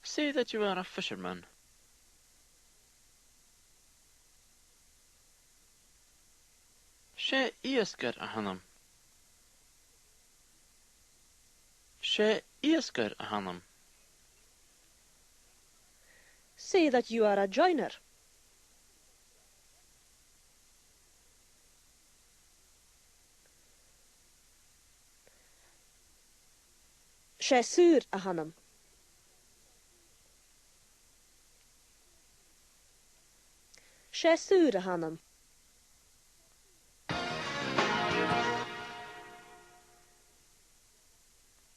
Say that you are a fisherman. She iascar a hanam. She iascar a hanam. Say that you are a joiner. She sur a hanam. She sur a hanam.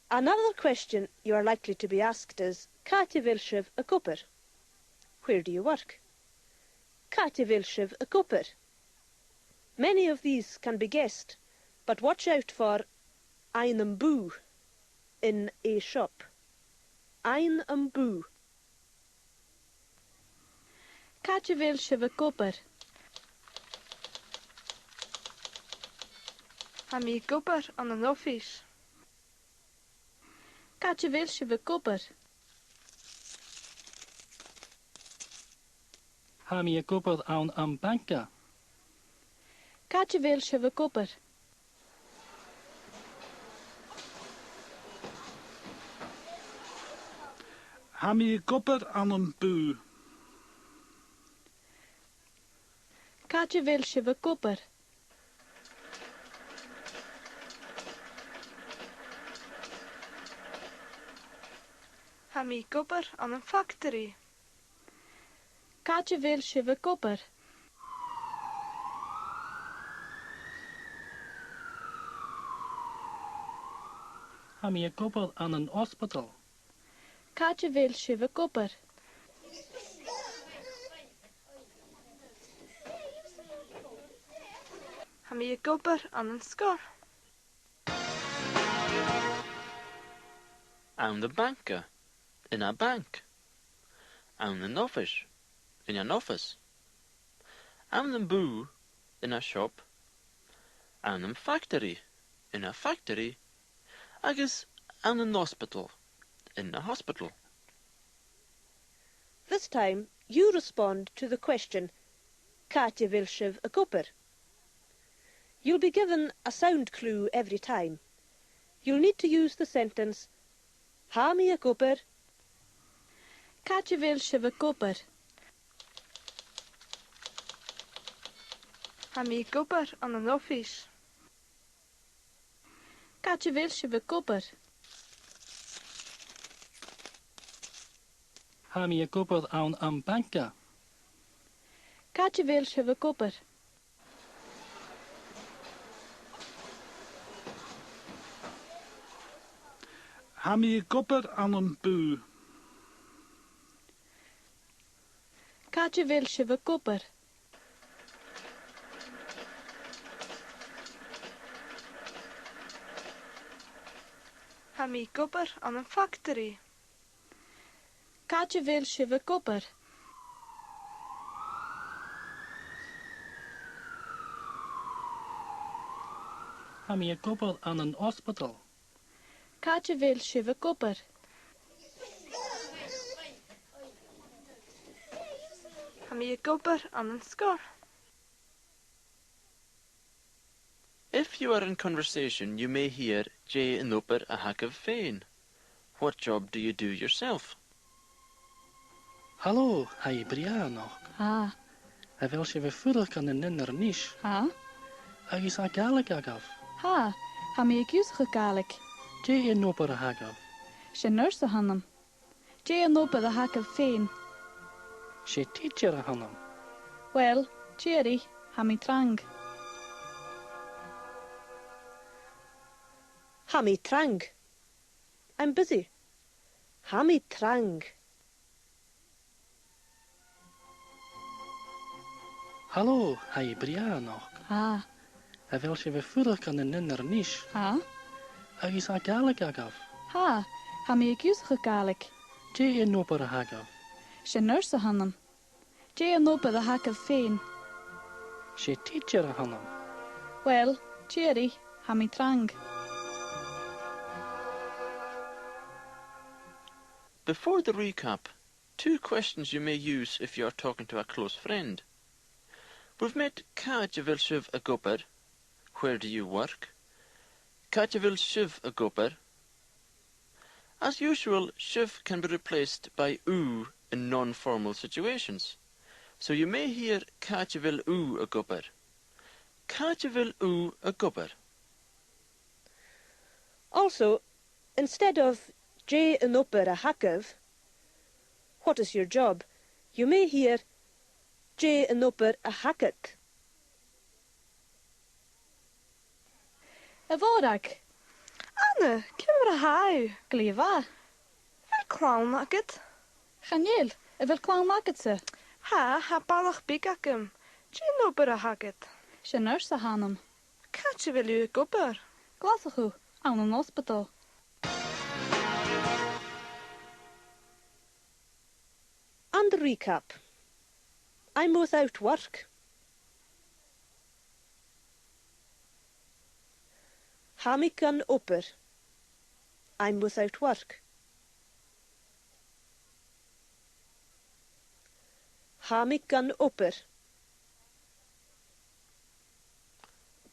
Another question you are likely to be asked is, Kati Vilshiv a cupper? Where do you work? Kati Vilshiv a cupper? Many of these can be guessed, but watch out for ein boo in a shop. Ein boo. Kati Vilshiv a cupper? Ha mi cupper an an office. Kati Vilshiv a cupper? Ha mi cupper aan banka. Kati Vilshiv a cupper? Ha mi cupper aan een boe. Kati Vilshiv a cupper? Ha mi cupper an an factory. Kati Vilshiv a cupper? Ha mi cupper aan een hospital. Kati Vilshiv a cupper? Ha mi cupper an an scar. Aan de banken. In a bank. Aan een office. In an office. Aan een boe. In a shop. Aan een factory. In a factory. Agus aan een hospital. In a hospital. This time, you respond to the question, Kati Vilshiv a cupper? You'll be given a sound clue every time. You'll need to use the sentence, Ha mi a cupper? Kati Vilshiv a cupper? Ha mi cupper an an office. Kati Vilshiv a cupper? Ha mi cupper aan banka. Kati Vilshiv a cupper? Ha mi cupper aan een boe. Kati Vilshiv a cupper? Ha mi cupper an an factory. Kati Vilshiv a cupper? Ha mi cupper aan een hospital. Kati Vilshiv a cupper? Ha mi cupper an an scar. If you are in conversation, you may hear J in upper a hack of vein. What job do you do yourself? Hallo, hai Bria nog. Ha. Hij wil je verder kan een nenner nisch. Ha. Hij is a Gaelic agaf. Ha. Ha mi accuse Gaelic. J in upper agaf. She nurse hanam. Jay an upper the hack of fein. She teacher hanam. Well, Jerry, ha mi trang. Ha mi trang. I'm busy. Ha mi trang. Hallo, hai Bria nog. Ha. Hij wil je verder kan een nenner nisch. Ha. Hij is a Gaelic agaf. Ha. Ha mi accuse Gaelic. J in upper agaf. She nurse hanam. Jay an upper the hack of fein. She teacher hanam. Well, Jerry, ha mi trang. Before the recap, 2 questions you may use if you are talking to a close friend. We've met Caid vil sibh a gobir, where do you work? Caid vil sibh a gobir. As usual, sibh can be replaced by u in non-formal situations. So you may hear Caid vil u a gobir. Caid vil u a gobir. Also, instead of J yn upper a hakav, what is your job? You may hear J yn upper a hacket. Y fórag. Anna, cymra hau. Glifa. Fel clown agad. Chaniel, y fel clown agad se. Ha balach big agam. Jyn ober a hagad. Sianner sa hanam. Catch fel yw gober. Glasach hw, awn yn hospital. And the recap. I'm without work. Hamik an upper. I'm without work. Hamik an upper.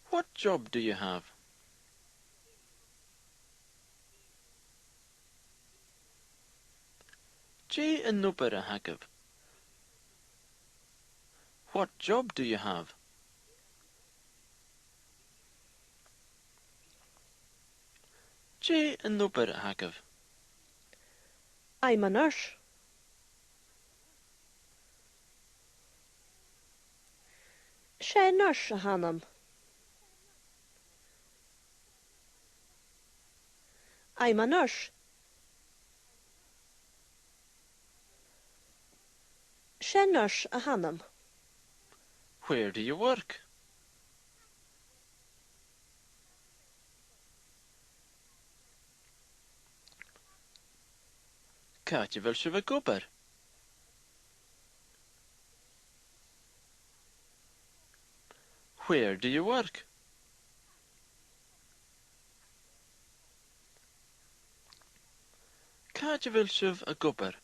What job do you have? J yn upper a hagab. What job do you have? J yn upper a hagab. I'm a nurse. She nurse a hanam. I'm a nurse. She nurse a hanam. Where do you work? Caid vil sibh a gobir. Where do you work? Caid vil sibh a gobir.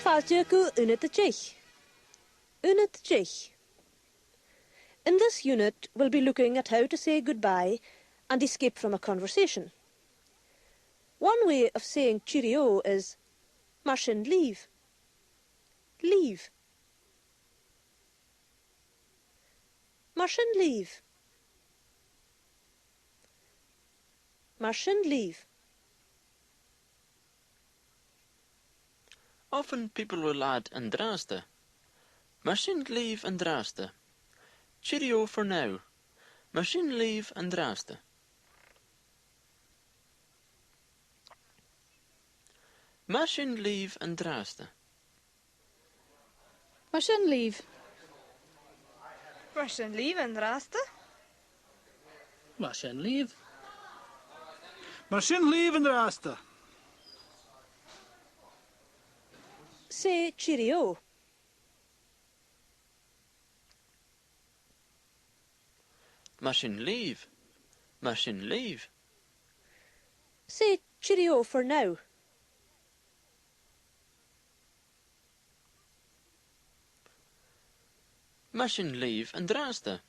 Fáilteacu unit the jich. Unit jich. In this unit, we'll be looking at how to say goodbye and escape from a conversation. One way of saying cheerio is Martin leave. Leave. Martin leave. Martin leave. Often people will add andraste. Machine leave andraste. Cheerio for now. Machine leave andraste. Machine leave andraste. Machine leave. Machine leave en raste. Machine leave. Machine leave in de raste. Say cheerio. Machine leave. Machine leave. Say cheerio for now. Machine leave andraste.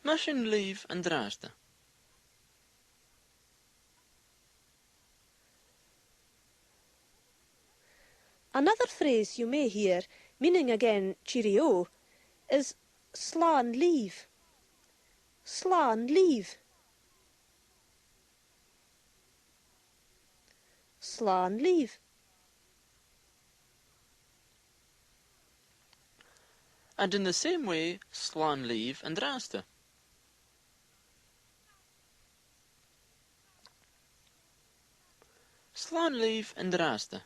Machine leave andraste. Another phrase you may hear, meaning again cheerio, is slán leave. Slán leave. Slán leave. And in the same way, slán leave andraste. Slán leave andraste.